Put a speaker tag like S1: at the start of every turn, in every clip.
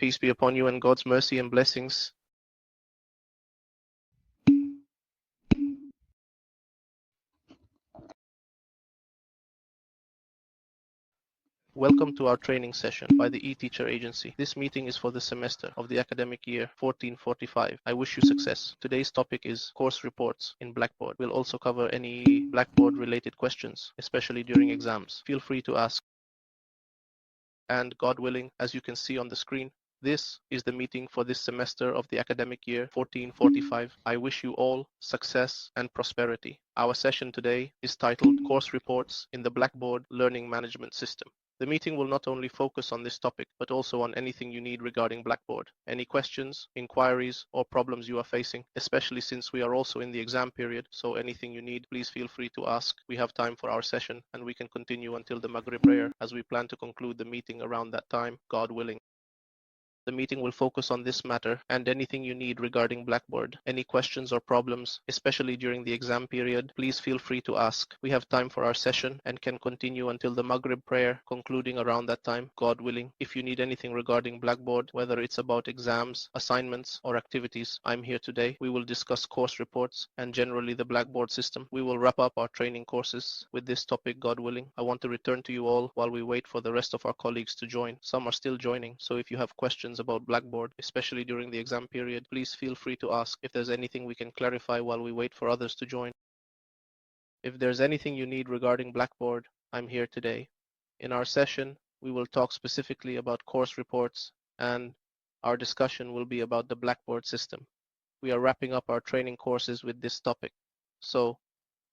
S1: Peace be upon you and God's mercy and blessings. Welcome to our training session by the eTeacher Agency. This meeting is for the semester of the academic year 1445. I wish you success. Today's topic is course reports in Blackboard. We'll also cover any Blackboard related questions, especially during exams. Feel free to ask. And God willing, as you can see on the screen, this is the meeting for this semester of the academic year 1445. I wish you all success and prosperity. Our session today is titled Course Reports in the Blackboard Learning Management System. The meeting will not only focus on this topic, but also on anything you need regarding Blackboard. Any questions, inquiries, or problems you are facing, especially since we are also in the exam period, so anything you need, please feel free to ask. We have time for our session, and we can continue until the Maghrib prayer, as we plan to conclude the meeting around that time, God willing. The meeting will focus on this matter and anything you need regarding Blackboard. Any questions or problems, especially during the exam period, please feel free to ask. We have time for our session and can continue until the Maghrib prayer, concluding around that time, God willing. If you need anything regarding Blackboard, whether it's about exams, assignments, or activities, I'm here today. We will discuss course reports and generally the Blackboard system. We will wrap up our training courses with this topic, God willing. I want to return to you all while we wait for the rest of our colleagues to join. Some are still joining, so if you have questions about Blackboard, especially during the exam period, please feel free to ask. If there's anything we can clarify while we wait for others to join. If there's anything you need regarding Blackboard, I'm here today. In our session, we will talk specifically about course reports, and our discussion will be about the Blackboard system. We are wrapping up our training courses with this topic. So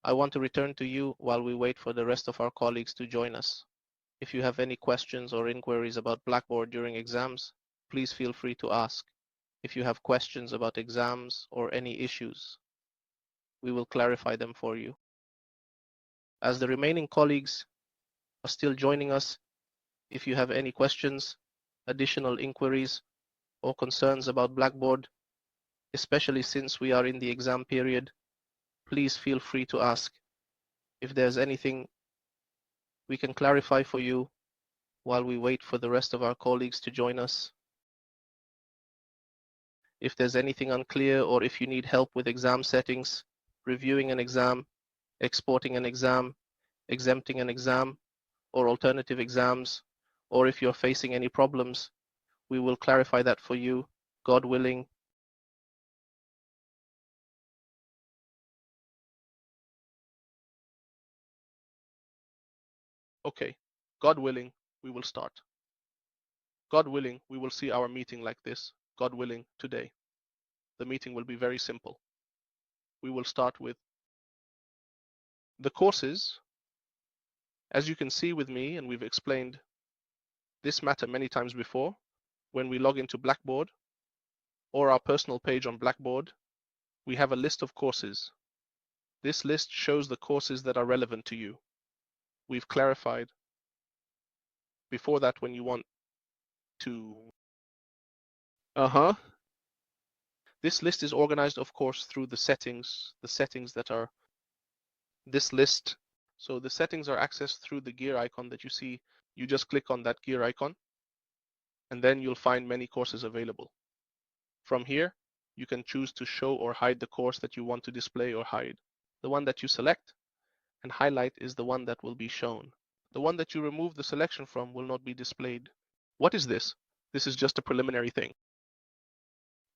S1: I want to return to you while we wait for the rest of our colleagues to join us. If you have any questions or inquiries about Blackboard during exams, please feel free to ask. If you have questions about exams or any issues, we will clarify them for you. As the remaining colleagues are still joining us, if you have any questions, additional inquiries, or concerns about Blackboard, especially since we are in the exam period, please feel free to ask. If there's anything we can clarify for you while we wait for the rest of our colleagues to join us. If there's anything unclear or if you need help with exam settings, reviewing an exam, exporting an exam, exempting an exam, or alternative exams, or if you're facing any problems, we will clarify that for you, God willing. Okay, God willing, we will start. God willing, we will see our meeting like this. God willing, today. The meeting will be very simple. We will start with the courses. As you can see with me, and we've explained this matter many times before, when we log into Blackboard or our personal page on Blackboard, we have a list of courses. This list shows the courses that are relevant to you. We've clarified before that when you want to This list is organized, of course, through the settings that are this list. So the settings are accessed through the gear icon that you see. You just click on that gear icon, and then you'll find many courses available. From here, you can choose to show or hide the course that you want to display or hide. The one that you select and highlight is the one that will be shown. The one that you remove the selection from will not be displayed. What is this? This is just a preliminary thing.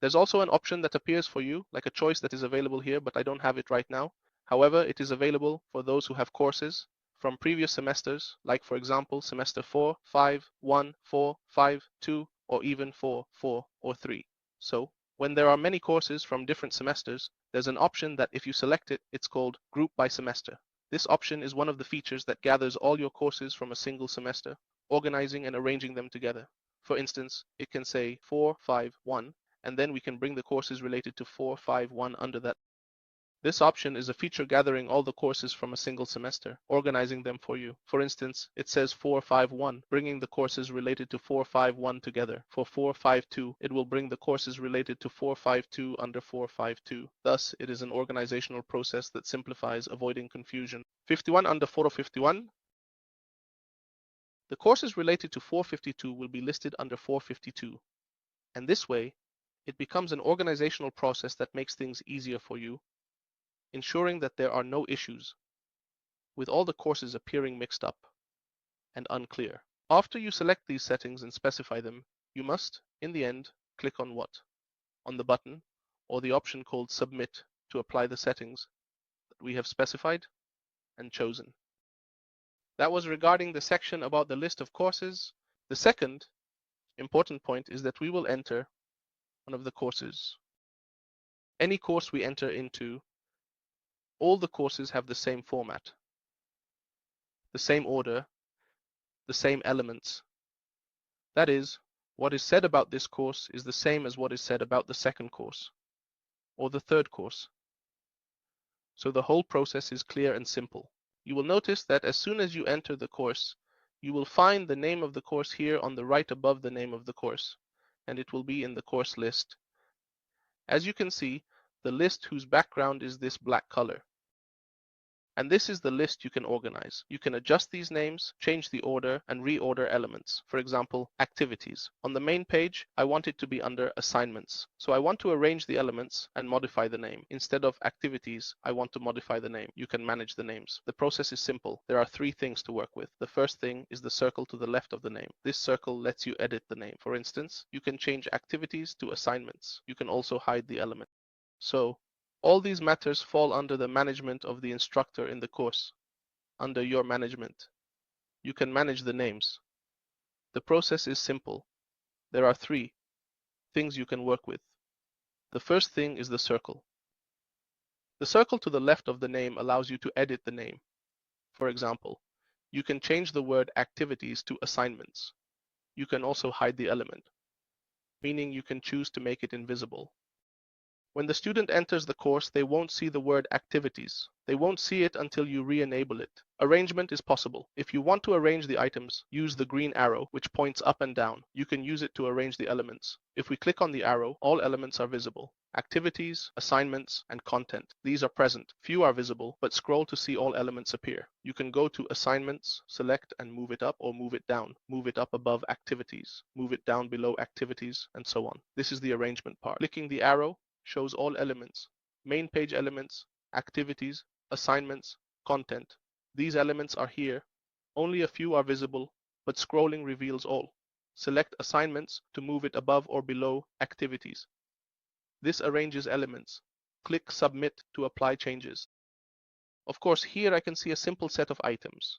S1: There's also an option that appears for you, like a choice that is available here, but I don't have it right now. However, it is available for those who have courses from previous semesters, like for example, semester 4, 5, 1, 4, 5, 2, or even 4, 4, or 3. So, when there are many courses from different semesters, there's an option that if you select it, it's called Group by Semester. This option is one of the features that gathers all your courses from a single semester, organizing and arranging them together. For instance, it can say 4, 5, 1, and then we can bring the courses related to 4, 5, 1 under that. This option is a feature gathering all the courses from a single semester, organizing them for you. For instance, it says 4, 5, 1, bringing the courses related to 4, 5, 1 together. For 4, 5, 2, it will bring the courses related to 4, 5, 2 under 4, 5, 2. Thus, it is an organizational process that simplifies, avoiding confusion. 51 under 451. The courses related to 452 will be listed under 452. And this way, it becomes an organizational process that makes things easier for you, ensuring that there are no issues with all the courses appearing mixed up and unclear. After you select these settings and specify them, you must, in the end, click on what? On the button or the option called Submit to apply the settings that we have specified and chosen. That was regarding the section about the list of courses. The second important point is that we will enter one of the courses. Any course we enter into, all the courses have the same format, the same order, the same elements. That is, what is said about this course is the same as what is said about the second course or the third course. So the whole process is clear and simple. You will notice that as soon as you enter the course, you will find the name of the course here on the right above the name of the course, and it will be in the course list. As you can see, the list whose background is this black color. And this is the list you can organize. You can adjust these names, change the order, and reorder elements. For example, activities. On the main page, I want it to be under assignments. So I want to arrange the elements and modify the name. Instead of activities, I want to modify the name. You can manage the names. The process is simple. There are three things to work with. The first thing is the circle to the left of the name. This circle lets you edit the name. For instance, you can change activities to assignments. You can also hide the element. So, all these matters fall under the management of the instructor in the course, under your management. You can manage the names. The process is simple. There are three things you can work with. The first thing is the circle. The circle to the left of the name allows you to edit the name. For example, you can change the word activities to assignments. You can also hide the element, meaning you can choose to make it invisible. When the student enters the course, they won't see the word activities. They won't see it until you re-enable it. Arrangement is possible. If you want to arrange the items, use the green arrow, which points up and down. You can use it to arrange the elements. If we click on the arrow, all elements are visible. Activities, assignments, and content. These are present. Few are visible, but scroll to see all elements appear. You can go to assignments, select and move it up or move it down. Move it up above activities, move it down below activities, and so on. This is the arrangement part. Clicking the arrow shows all elements, main page elements, activities, assignments, content. These elements are here. Only a few are visible, but scrolling reveals all. Select assignments to move it above or below activities. This arranges elements. Click submit to apply changes. Of course, here I can see a simple set of items,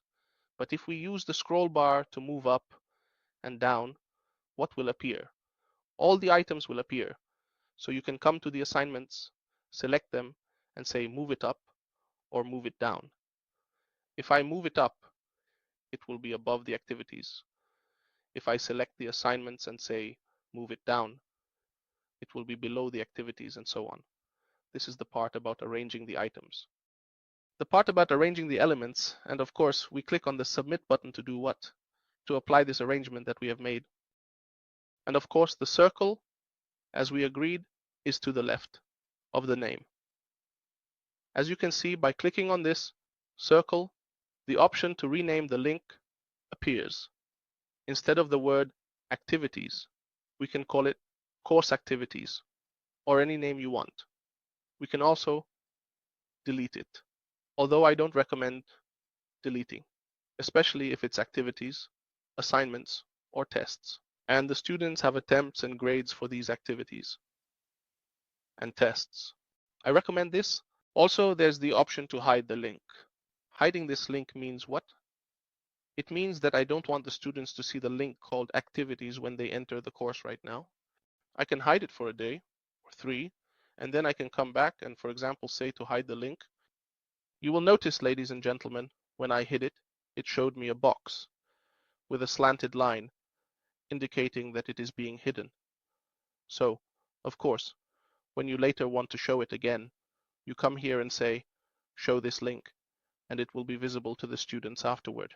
S1: but if we use the scroll bar to move up and down, what will appear? All the items will appear. So you can come to the assignments, select them, and say move it up or move it down. If I move it up, it will be above the activities. If I select the assignments and say move it down, it will be below the activities and so on. This is the part about arranging the items. The part about arranging the elements, and of course we click on the submit button to do what? To apply this arrangement that we have made. And of course the circle, as we agreed, is to the left of the name. As you can see, by clicking on this circle, the option to rename the link appears. Instead of the word activities, we can call it course activities or any name you want. We can also delete it, although I don't recommend deleting, especially if it's activities, assignments, or tests. And the students have attempts and grades for these activities and tests. I recommend this. Also, there's the option to hide the link. Hiding this link means what? It means that I don't want the students to see the link called activities when they enter the course right now. I can hide it for a day or 3, and then I can come back and, for example, say to hide the link. You will notice, ladies and gentlemen, when I hid it, it showed me a box with a slanted line indicating that it is being hidden. So, of course, when you later want to show it again, you come here and say, show this link, and it will be visible to the students afterward.